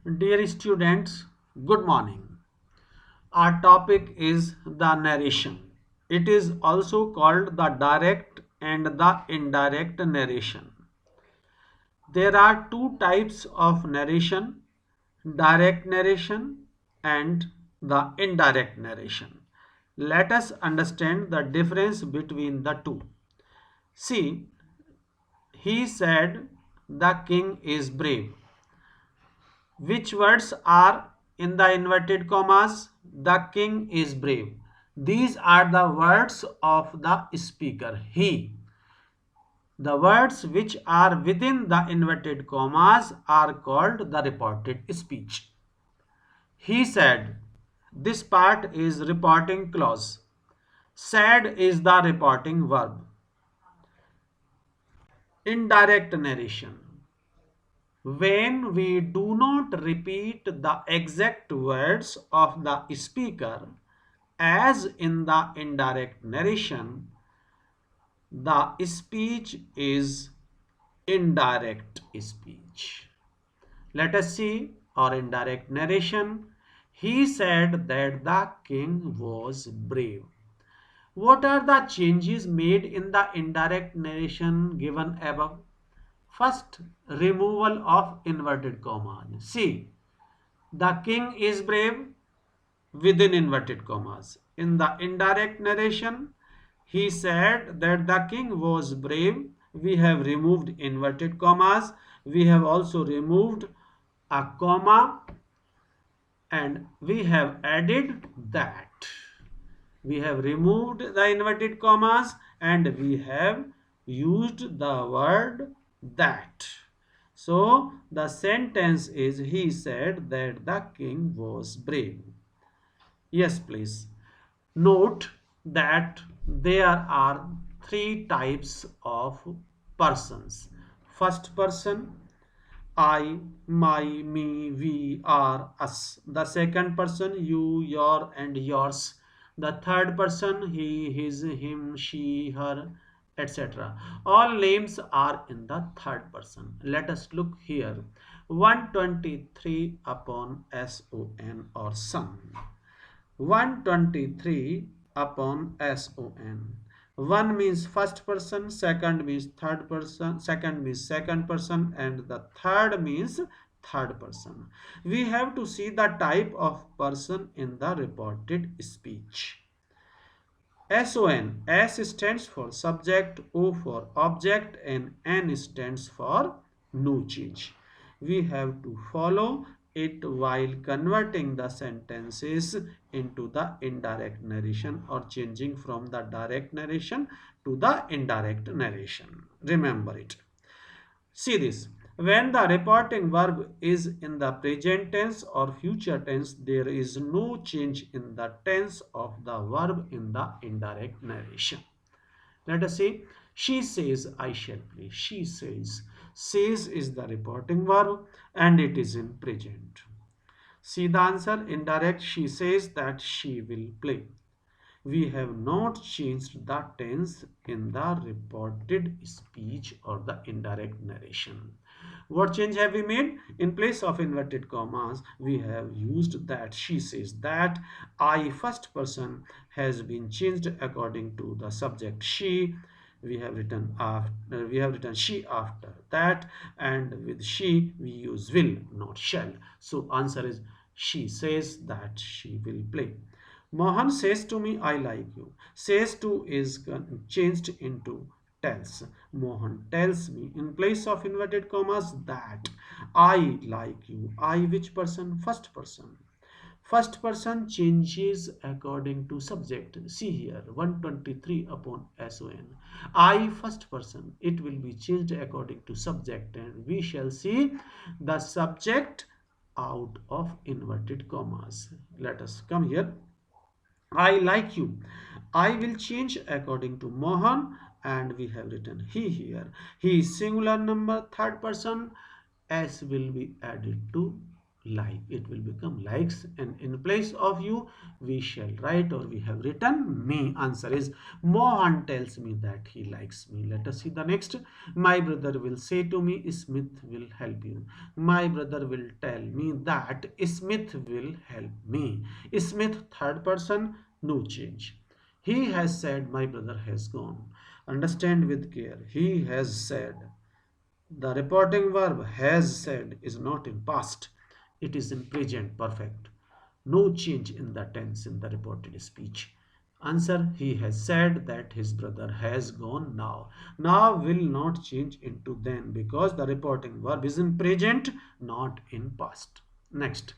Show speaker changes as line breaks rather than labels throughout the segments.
Dear students, good morning. Our topic is the narration. It is also called the direct and the indirect narration. There are two types of narration, direct narration and the indirect narration. Let us understand the difference between the two. See, he said, the king is brave. Which words are in the inverted commas? The king is brave. These are the words of the speaker, he. The words which are within the inverted commas are called the reported speech. He said, this part is reporting clause. Said is the reporting verb. Indirect narration. When we do not repeat the exact words of the speaker, as in the indirect narration, the speech is indirect speech. Let us see our indirect narration. He said that the king was brave. What are the changes made in the indirect narration given above? First, removal of inverted commas. See, the king is brave within inverted commas. In the indirect narration, he said that the king was brave. We have removed inverted commas. We have also removed a comma and we have added that. We have removed the inverted commas and we have used the word that. So the sentence is, he said that the king was brave. Yes, please. Note that there are three types of persons. First person, I, my, me, we, are, us. The second person, you, your, and yours. The third person, he, his, him, she, her, etc. All names are in the third person. Let us look here. 123 upon son or son. 123 upon son. One means first person, second means third person, second means second person, and the third means third person. We have to see the type of person in the reported speech. SON. S stands for subject, O for object, and N stands for no change. We have to follow it while converting the sentences into the indirect narration or changing from the direct narration to the indirect narration. Remember it. See this. When the reporting verb is in the present tense or future tense, there is no change in the tense of the verb in the indirect narration. Let us say, she says, I shall play. She says. Says is the reporting verb and it is in present. See the answer, indirect, she says that she will play. We have not changed the tense in the reported speech or the indirect narration. What change have we made? In place of inverted commas, we have used that, she says that. I first person has been changed according to the subject she. We have written after, we have written she after that, and with she we use will, not shall. So answer is, she says that she will play. Mohan says to me, I like you. Says to is changed into tells. Mohan tells me in place of inverted commas that I like you. I which person? First person. First person changes according to subject. See here, 123 upon SON. I first person. It will be changed according to subject and we shall see the subject out of inverted commas. Let us come here. I like you. I will change according to Mohan and we have written he here. He is singular number, third person. S will be added to like, it will become likes, and in place of you we shall write, or we have written me. Answer is Mohan tells me that he likes me. Let us see the next. My brother will say to me, Smith will help you. My brother will tell me that Smith will help me. Smith, third person, no change. He has said, my brother has gone. Understand with care. He has said. The reporting verb has said is not in past, it is in present perfect. No change in the tense in the reported speech. Answer, he has said that his brother has gone now. Now will not change into then because the reporting verb is in present, not in past. Next.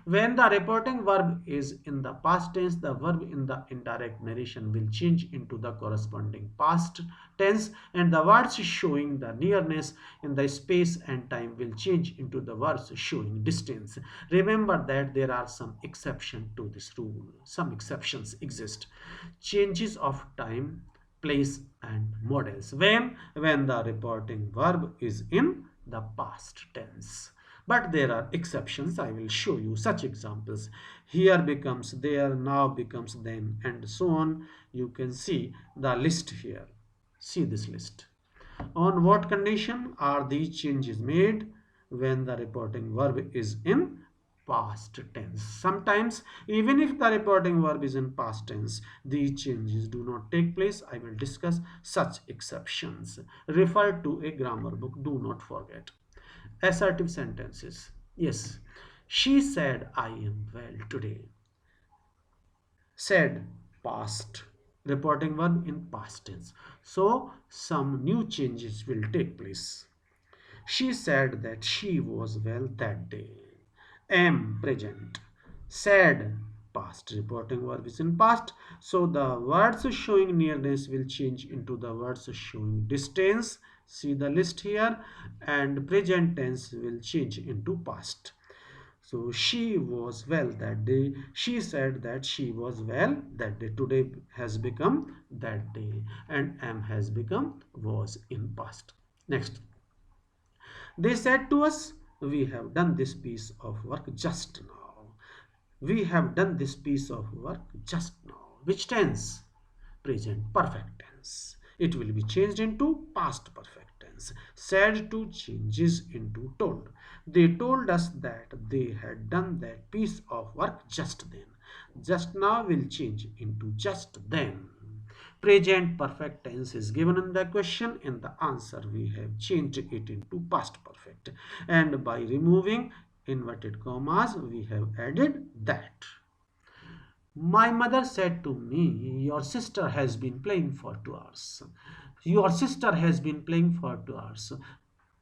When the reporting verb is in the past tense, the verb in the indirect narration will change into the corresponding past tense, and the words showing the nearness in the space and time will change into the words showing distance. Remember that there are some exceptions to this rule. Some exceptions exist. Changes of time, place, and models. When the reporting verb is in the past tense. But there are exceptions. I will show you such examples. Here becomes there, now becomes then, and so on. You can see the list here. See this list. On what condition are these changes made? When the reporting verb is in past tense. Sometimes, even if the reporting verb is in past tense, these changes do not take place. I will discuss such exceptions. Refer to a grammar book. Do not forget. Assertive sentences. Yes, she said, I am well today. Said, past. Reporting verb in past tense. So, some new changes will take place. She said that she was well that day. Am, present. Said, past. Reporting verb is in past. So the words showing nearness will change into the words showing distance. See the list here. And present tense will change into past. So she was well that day. She said that she was well that day. Today has become that day. And am has become was in past. Next. They said to us, we have done this piece of work just now. We have done this piece of work just now. Which tense? Present perfect tense. It will be changed into past perfect tense. Said to changes into told. They told us that they had done that piece of work just then. Just now will change into just then. Present perfect tense is given in the question. In the answer, we have changed it into past perfect. And by removing inverted commas, we have added that. My mother said to me, your sister has been playing for 2 hours. Your sister has been playing for 2 hours.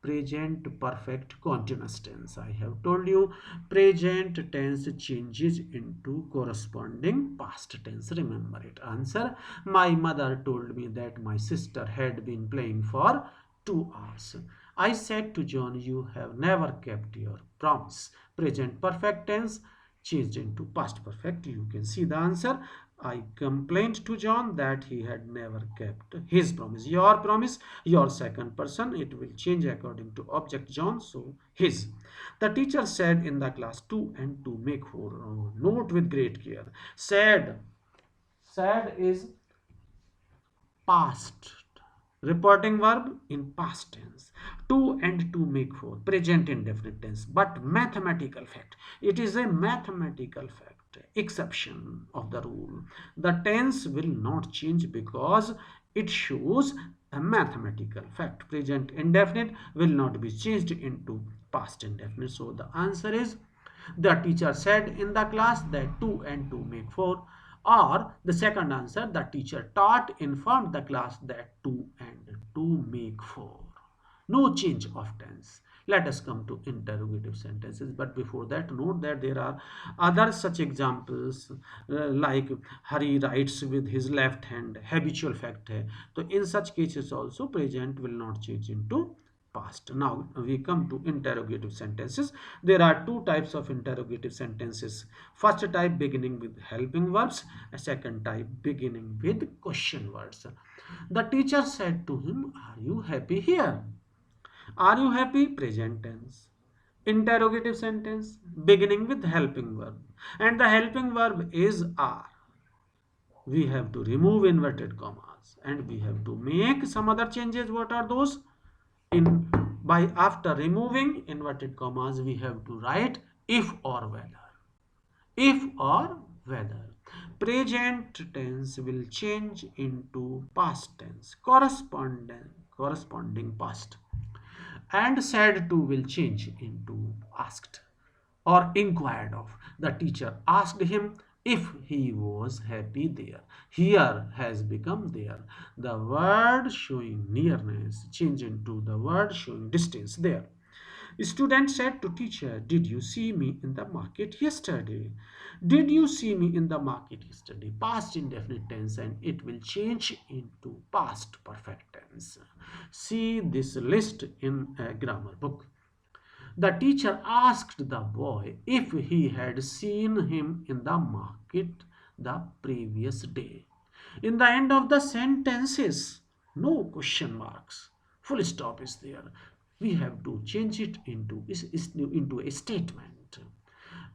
Present perfect continuous tense. I have told you present tense changes into corresponding past tense. Remember it. Answer, my mother told me that my sister had been playing for 2 hours. I said to John, you have never kept your promise. Present perfect tense changed into past perfect. You can see the answer. I complained to John that he had never kept his promise. Your promise, your second person, it will change according to object John, so his. The teacher said in the class 2 and 2 make 4. Note with great care. Said. Said is past. Reporting verb in past tense. 2 and 2 make 4. Present indefinite tense. But mathematical fact. It is a mathematical fact. Exception of the rule. The tense will not change because it shows a mathematical fact. Present indefinite will not be changed into past indefinite. So the answer is the teacher said in the class that 2 and 2 make 4. Or the second answer, the teacher taught, informed the class that 2 and 2 make 4. No change of tense. Let us come to interrogative sentences. But before that, note that there are other such examples like Hari writes with his left hand. Habitual fact hai. So in such cases also present will not change into past. Now we come to interrogative sentences. There are two types of interrogative sentences. First type beginning with helping verbs, a second type beginning with question words. The teacher said to him, are you happy here? Are you happy? Present tense. Interrogative sentence beginning with helping verb. And the helping verb is are. We have to remove inverted commas and we have to make some other changes. What are those? In by after removing inverted commas, we have to write if or whether. If or whether. Present tense will change into past tense, corresponding past, and said to will change into asked or inquired of. The teacher asked him if he was happy there. Here has become there. The word showing nearness changed into the word showing distance there. Student said to teacher, did you see me in the market yesterday? Did you see me in the market yesterday? Past indefinite tense, and it will change into past perfect tense. See this list in a grammar book. The teacher asked the boy if he had seen him in the market the previous day. In the end of the sentences, no question marks. Full stop is there. We have to change it into a statement.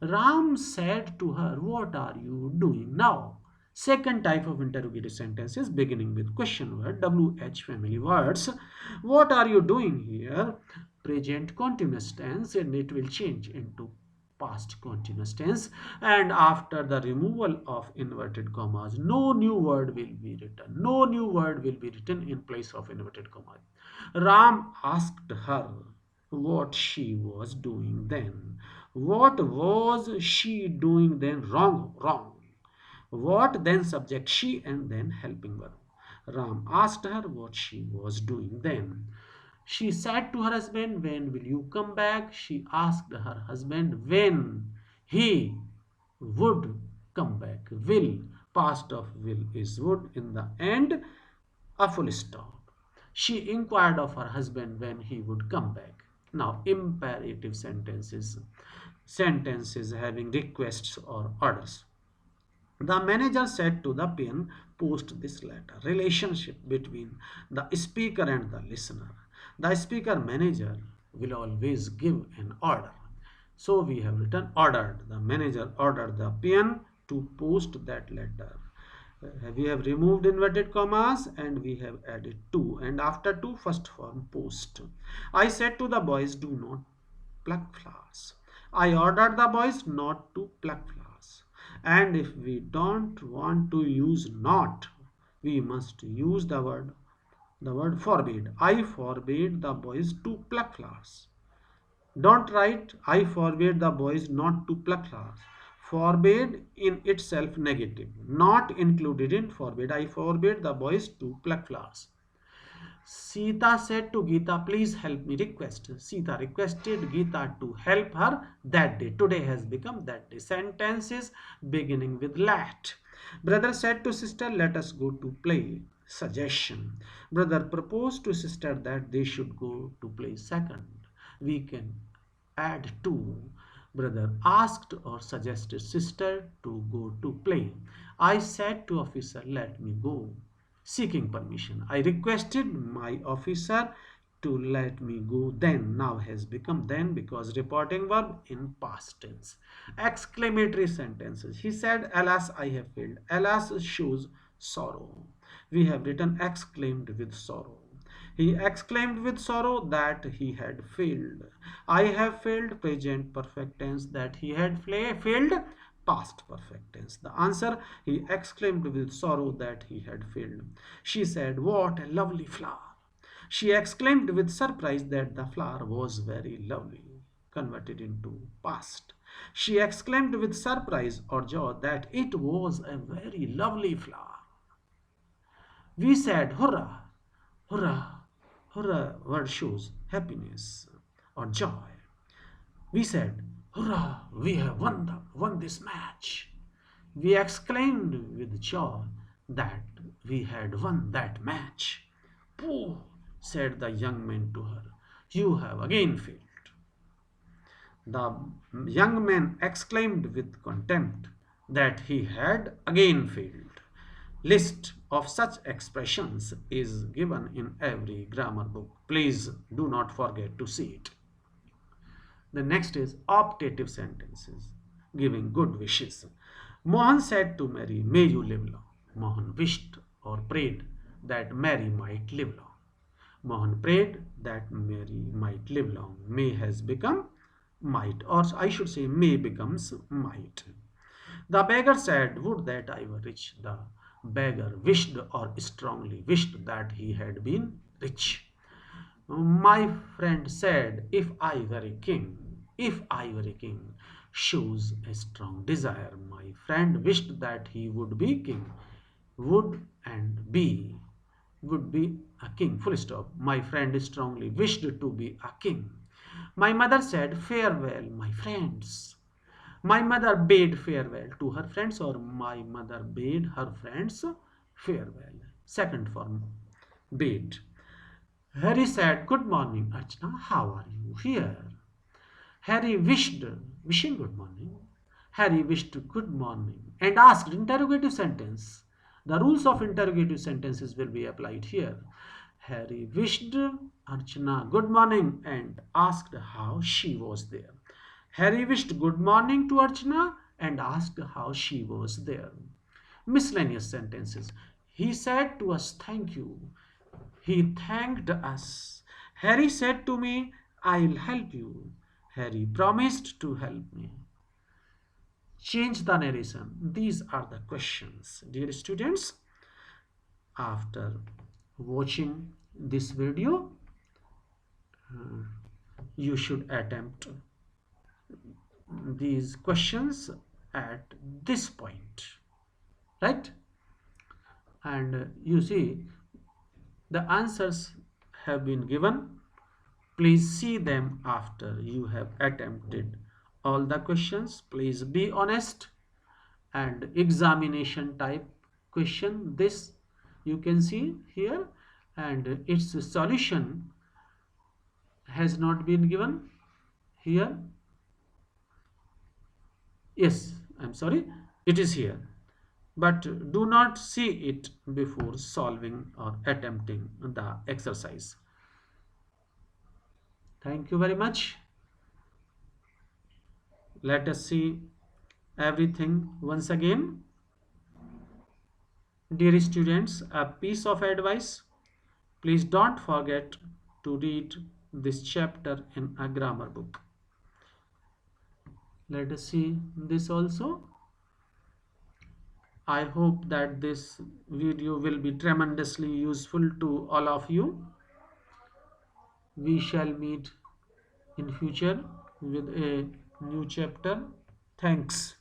Ram said to her, what are you doing now? Second type of interrogative sentences beginning with question word, WH family words. What are you doing here? Present continuous tense, and it will change into past continuous tense. And after the removal of inverted commas, no new word will be written. No new word will be written in place of inverted commas. Ram asked her what she was doing then. What was she doing then? Wrong, wrong. What then subject she and then helping verb. Ram asked her what she was doing then. She said to her husband, when will you come back? She asked her husband when he would come back. Will, past of will is would. In the end, a full stop. She inquired of her husband when he would come back. Now, imperative sentences. Sentences having requests or orders. The manager said to the pen, post this letter. Relationship between the speaker and the listener. The speaker manager will always give an order. So we have written ordered. The manager ordered the pen to post that letter. We have removed inverted commas and we have added to, and after to first form post. I said to the boys, do not pluck flowers. I ordered the boys not to pluck flowers. And if we don't want to use not, we must use the word forbid. I forbade the boys to pluck flowers. Don't write I forbade the boys not to pluck flowers. Forbade in itself negative, not included in forbade. I forbade the boys to pluck flowers. Sita said to Geeta, please help me request. Sita requested Geeta to help her that day. Today has become that day. Sentences beginning with let. Brother said to sister, let us go to play. Suggestion. Brother proposed to sister that they should go to play second. We can add to. Brother asked or suggested sister to go to play. I said to officer, let me go. Seeking permission. I requested my officer to let me go then. Now has become then because reporting verb in past tense. Exclamatory sentences. He said, alas, I have failed. Alas shows sorrow. We have written exclaimed with sorrow. He exclaimed with sorrow that he had failed. I have failed, present perfect tense, that he had failed, past perfect tense. The answer, he exclaimed with sorrow that he had failed. She said, what a lovely flower. She exclaimed with surprise that the flower was very lovely. Converted into past. She exclaimed with surprise or joy that it was a very lovely flower. We said, hurrah, hurrah, hurrah. Word shows happiness or joy. We said, hurrah, we have won this match. We exclaimed with joy that we had won that match. Pooh, said the young man to her, you have again failed. The young man exclaimed with contempt that he had again failed. List of such expressions is given in every grammar book. Please do not forget to see it. The next is optative sentences, giving good wishes. Mohan said to Mary, may you live long. Mohan wished or prayed that Mary might live long. Mohan prayed that Mary might live long. May has become might, or I should say, may becomes might. The beggar said, would that I were rich. The beggar wished or strongly wished that he had been rich. My friend said, if I were a king, shows a strong desire. My friend wished that he would be king. Would and would be a king. Full stop. My friend strongly wished to be a king. My mother said, farewell, my friends. My mother bade farewell to her friends, or my mother bade her friends farewell. Second form, bade. Harry said, good morning, Archana. How are you here? Harry wishing good morning. Harry wished good morning and asked interrogative sentence. The rules of interrogative sentences will be applied here. Harry wished Archana good morning and asked how she was there. Harry wished good morning to Archana and asked how she was there. Miscellaneous sentences. He said to us, thank you. He thanked us. Harry said to me, I'll help you. Harry promised to help me. Change the narration. These are the questions. Dear students, after watching this video, you should attempt these questions at this point, right? And you see, the answers have been given. Please see them after you have attempted all the questions. Please be honest. And examination type question, this you can see here, and its solution has not been given here. Yes, I'm sorry, it is here. But do not see it before solving or attempting the exercise. Thank you very much. Let us see everything once again. Dear students, a piece of advice. Please don't forget to read this chapter in a grammar book. Let us see this also. I hope that this video will be tremendously useful to all of you. We shall meet in future with a new chapter. Thanks.